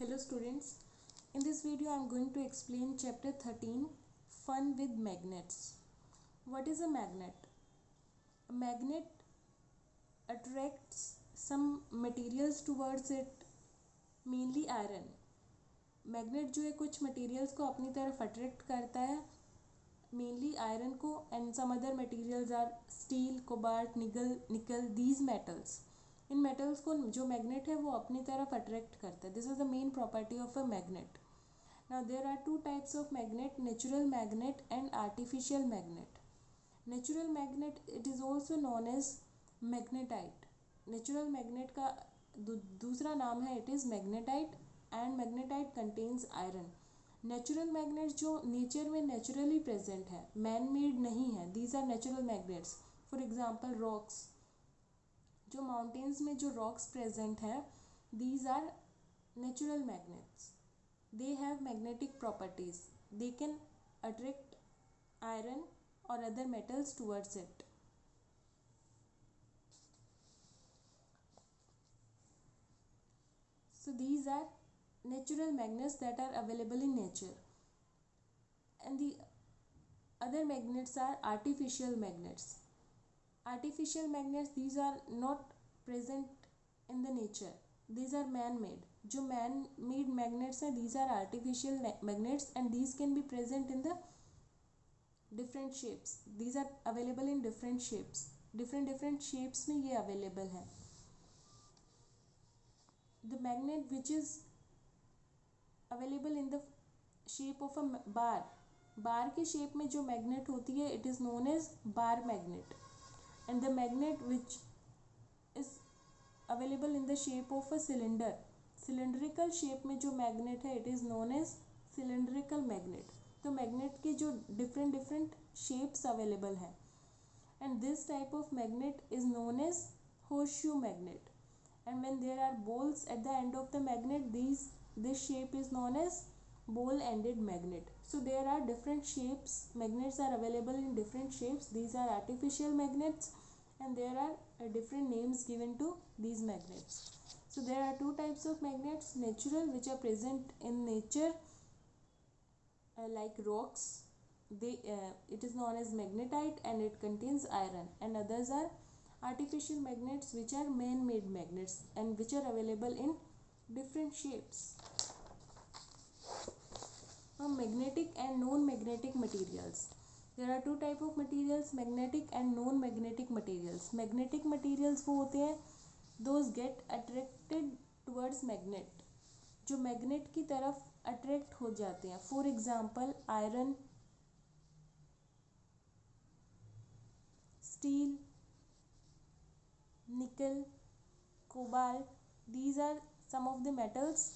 Hello students, in this video I am going to explain chapter 13 Fun with Magnets. What is a magnet? A magnet attracts some materials towards it, mainly iron. Magnet जो है कुछ materials को अपनी तरफ attract करता है, mainly iron को, and some other materials are steel, cobalt, nickel these metals. इन मेटल्स को जो मैग्नेट है वो अपनी तरफ अट्रैक्ट करता है. This is the main property of a magnet. Now there are two types of magnet, natural magnet and artificial magnet. Natural magnet it is also known as magnetite. Natural magnet का दूसरा नाम है it is magnetite, and magnetite contains iron. Natural magnets जो nature में naturally present है, man made नहीं है, these are natural magnets. For example rocks, जो माउंटेन्स में जो रॉक्स प्रेजेंट है, these are natural magnets. They have magnetic properties. They can attract iron और other metals towards it. So these are natural magnets that are available in nature, and the other magnets are artificial magnets. Artificial magnets, these are not present in the nature, these are man made. जो man made magnets हैं, these are artificial magnets, and these can be present in the different shapes. These are available in different shapes, different shapes में ये available है. The magnet which is available in the shape of a bar, बार के shape में जो magnet होती है, it is known as bar magnet. And the magnet which is available in the shape of a cylinder, cylindrical shape में जो magnet है, it is known as cylindrical magnet. तो magnet के जो different shapes available हैं, and this type of magnet is known as horseshoe magnet. And when there are balls at the end of the magnet, this shape is known as ball ended magnet. So there are different shapes, magnets are available in different shapes. These are artificial magnets, and there are different names given to these magnets. So there are two types of magnets, natural, which are present in nature, like rocks. It is known as magnetite and it contains iron. And others are artificial magnets, which are man-made magnets and which are available in different shapes. Magnetic and non-magnetic materials. There are two type of materials, magnetic and non-magnetic materials. Magnetic materials वो होते हैं, those get attracted towards magnet, जो magnet की तरफ attract हो जाते हैं. For example iron, steel, nickel, cobalt, these are some of the metals,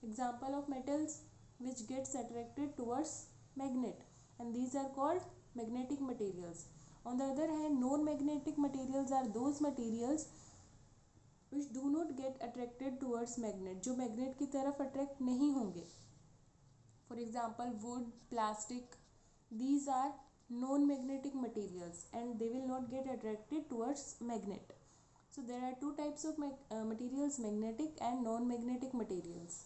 example of metals which gets attracted towards magnet, and these are called magnetic materials. On the other hand, non-magnetic materials are those materials which do not get attracted towards magnet, जो magnet की तरफ attract नहीं होंगे. For example wood, plastic, these are non-magnetic materials and they will not get attracted towards magnet. So there are two types of materials, magnetic and non-magnetic materials.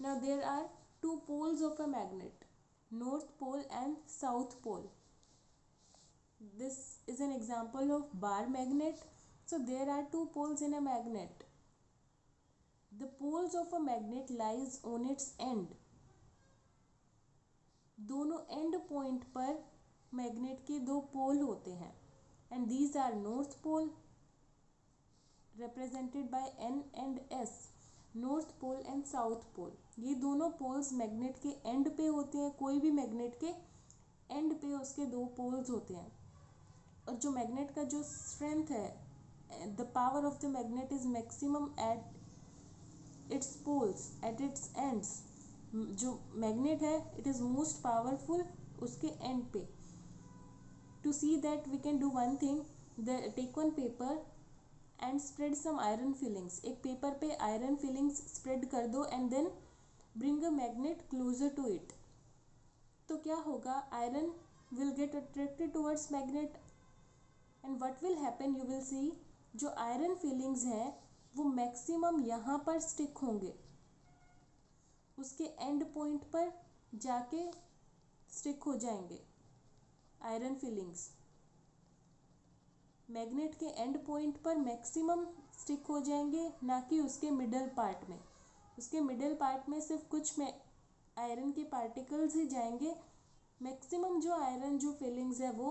Now there are two poles of a magnet, north pole and south pole. This is an example of bar magnet. So there are two poles in a magnet. The poles of a magnet lies on its end. दोनों end point पर magnet के दो pole होते हैं, and these are north pole represented by N and S, north pole and south pole. ये दोनों poles magnet के and पे होते हैं. कोई भी मैग्नेट के एंड पे उसके दो पोल्स होते हैं. और जो मैग्नेट का जो स्ट्रेंथ है, the power of the magnet is maximum at its poles, at its ends. जो मैग्नेट है इट इज़ मोस्ट पावरफुल उसके एंड पे. To see that we can do one thing, take one paper and spread some iron filings. एक paper पे iron filings spread कर दो and then bring a magnet closer to it. तो क्या होगा, iron will get attracted towards magnet, and what will happen, you will see, जो iron filings हैं वो मैक्सिमम यहाँ पर स्टिक होंगे. उसके एंड पॉइंट पर जाके स्टिक हो जाएंगे आयरन फिलिंग्स। मैग्नेट के एंड पॉइंट पर मैक्सिमम स्टिक हो जाएंगे, ना कि उसके मिडल पार्ट में। उसके मिडल पार्ट में सिर्फ कुछ में आयरन के पार्टिकल्स ही जाएंगे। मैक्सिमम जो आयरन जो फिलिंग्स है वो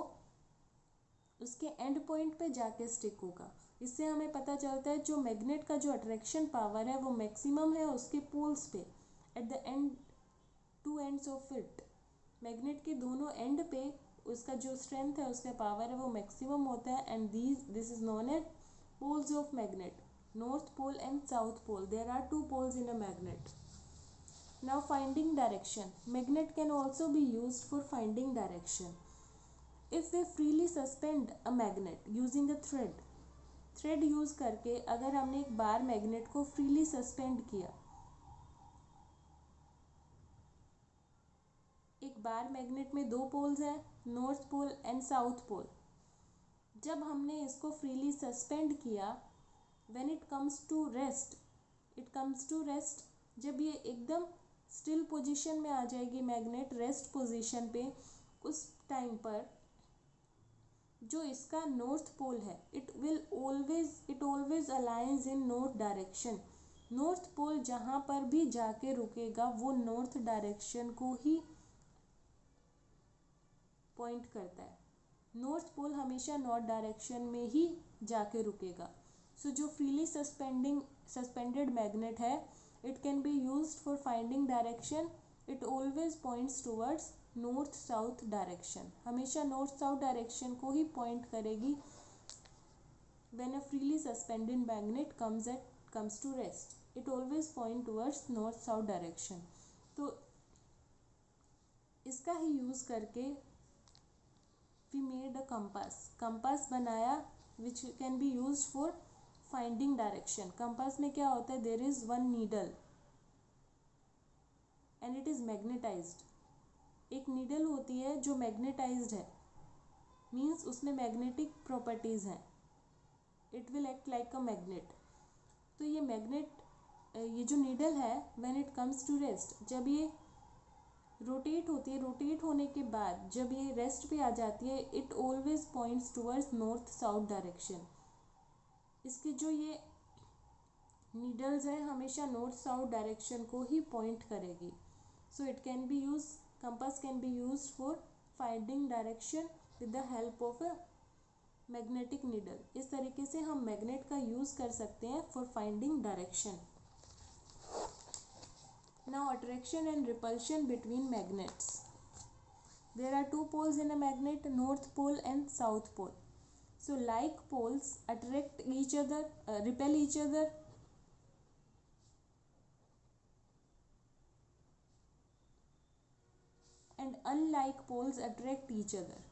उसके एंड पॉइंट पे जाके स्टिक होगा। इससे हमें पता चलता है जो मैग्नेट का जो अट्रैक्शन पावर है वो मैक्सिमम है उसके पोल्स पे, at the end, two ends of it. Magnet के दोनों एंड पे उसका जो स्ट्रेंथ है, उसका पावर है, वो मैक्सिमम होता है। And this is known as poles of magnet, north pole and south pole. There are two poles in a magnet. Now finding direction. Magnet can also be used for finding direction. If we freely suspend a magnet using a thread, thread use करके अगर हमने एक बार magnet को freely suspend किया, एक बार magnet में दो पोल्स हैं, north pole and south pole. जब हमने इसको फ्रीली सस्पेंड किया, when it comes to rest, जब ये एकदम स्टिल पोजीशन में आ जाएगी मैग्नेट, रेस्ट पोजीशन पे, उस टाइम पर जो इसका नॉर्थ पोल है, it always aligns in north direction. North pole जहाँ पर भी जाके रुकेगा वो नॉर्थ डायरेक्शन को ही पॉइंट करता है। नॉर्थ पोल हमेशा नॉर्थ डायरेक्शन में ही जाके रुकेगा। सो जो फ्रीली सस्पेंडेड मैग्नेट है, it can be used for finding direction. It always points towards north south direction, हमेशा नॉर्थ साउथ डायरेक्शन को ही पॉइंट करेगी when a freely suspended magnet comes to rest. It always point towards north south direction. तो इसका ही use करके we made a compass बनाया which can be used for finding direction. Compass में क्या होता है, there is one needle and it is magnetised. एक नीडल होती है जो मैग्नेटाइज्ड है, मीन्स उसमें मैग्नेटिक प्रॉपर्टीज़ हैं, it will act like a magnet. तो ये जो नीडल है, when it comes to rest, जब ये रोटेट होती है, रोटेट होने के बाद जब ये रेस्ट पे आ जाती है, it always points towards north south direction. इसके जो ये नीडल्स हैं हमेशा नॉर्थ साउथ डायरेक्शन को ही पॉइंट करेगी। So it can B use, compass can be used for finding direction with the help of a magnetic needle. इस तरीके से हम मैग्नेट का यूज़ कर सकते हैं for finding direction. Now attraction and repulsion between magnets. There are two poles in a magnet, north pole and south pole. So like poles attract each other, repel each other. And unlike poles attract each other.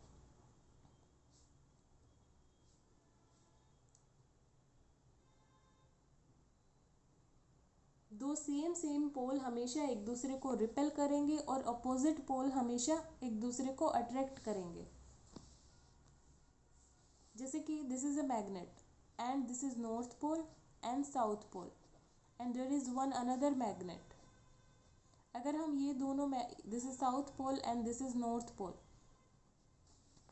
दो same pole हमेशा एक दूसरे को repel करेंगे और opposite pole हमेशा एक दूसरे को अट्रैक्ट करेंगे। जैसे कि this is a magnet and this is north pole and south pole and there is one another magnet. अगर हम ये दोनों this is south pole and this is north pole,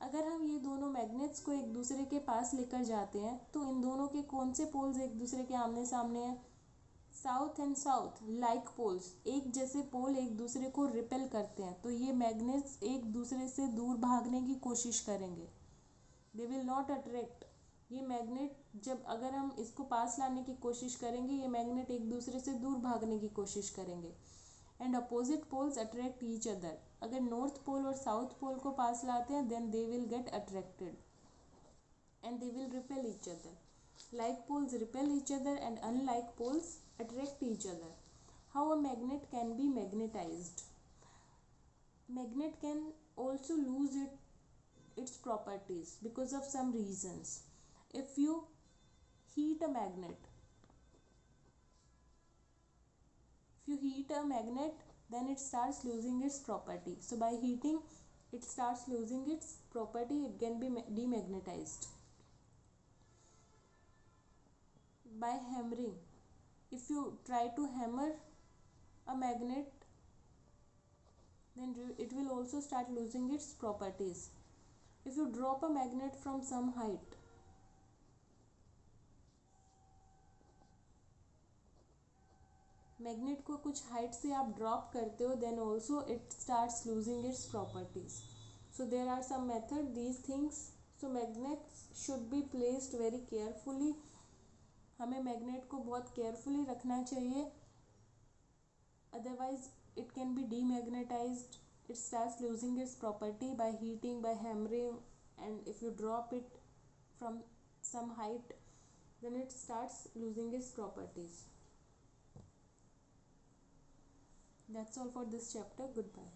अगर हम ये दोनों मैग्नेट्स को एक दूसरे के पास लेकर जाते हैं तो इन दोनों के कौन से पोल्स एक दूसरे के आमने सामने हैं, south and south like poles, एक जैसे पोल एक दूसरे को रिपेल करते हैं। तो ये मैग्नेट्स एक दूसरे से दूर भागने की कोशिश करेंगे, दे विल नॉट अट्रैक्ट। ये मैग्नेट जब अगर हम इसको पास लाने की कोशिश करेंगे, ये मैग्नेट एक दूसरे से दूर भागने की कोशिश करेंगे। And opposite poles attract each other, अगर नॉर्थ पोल और साउथ पोल को पास लाते हैं then they will get attracted and they will repel each other. Like poles repel each other and unlike poles attract each other. How a magnet can be magnetized. Magnet can also lose its properties because of some reasons. If you heat a magnet, then it starts losing its property. So by heating, it starts losing its property, it can be demagnetized. By hammering, if you try to hammer a magnet, then it will also start losing its properties. If you drop a magnet from some height, magnet को कुछ height से आप drop करते हो, then also it starts losing its properties. So there are some method these things. So magnets should be placed very carefully. हमें magnet को बहुत carefully रखना चाहिए, otherwise it can be demagnetised. It starts losing its property by heating, by hammering, and if you drop it from some height, then it starts losing its properties. That's all for this chapter. Goodbye.